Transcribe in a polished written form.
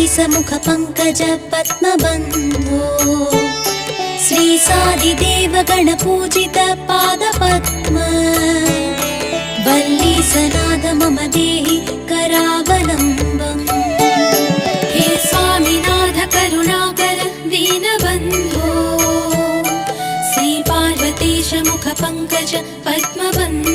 मुख पंकज पद्मबन्धो श्रीसादिदेव गणपूजित पादपद्म वल्ली सनाद मम देहि करावलम्बम् हे स्वामिनाथ करुणाकर दीनबन्धो श्री पार्वतीश मुख पंकज पद्मबन्धो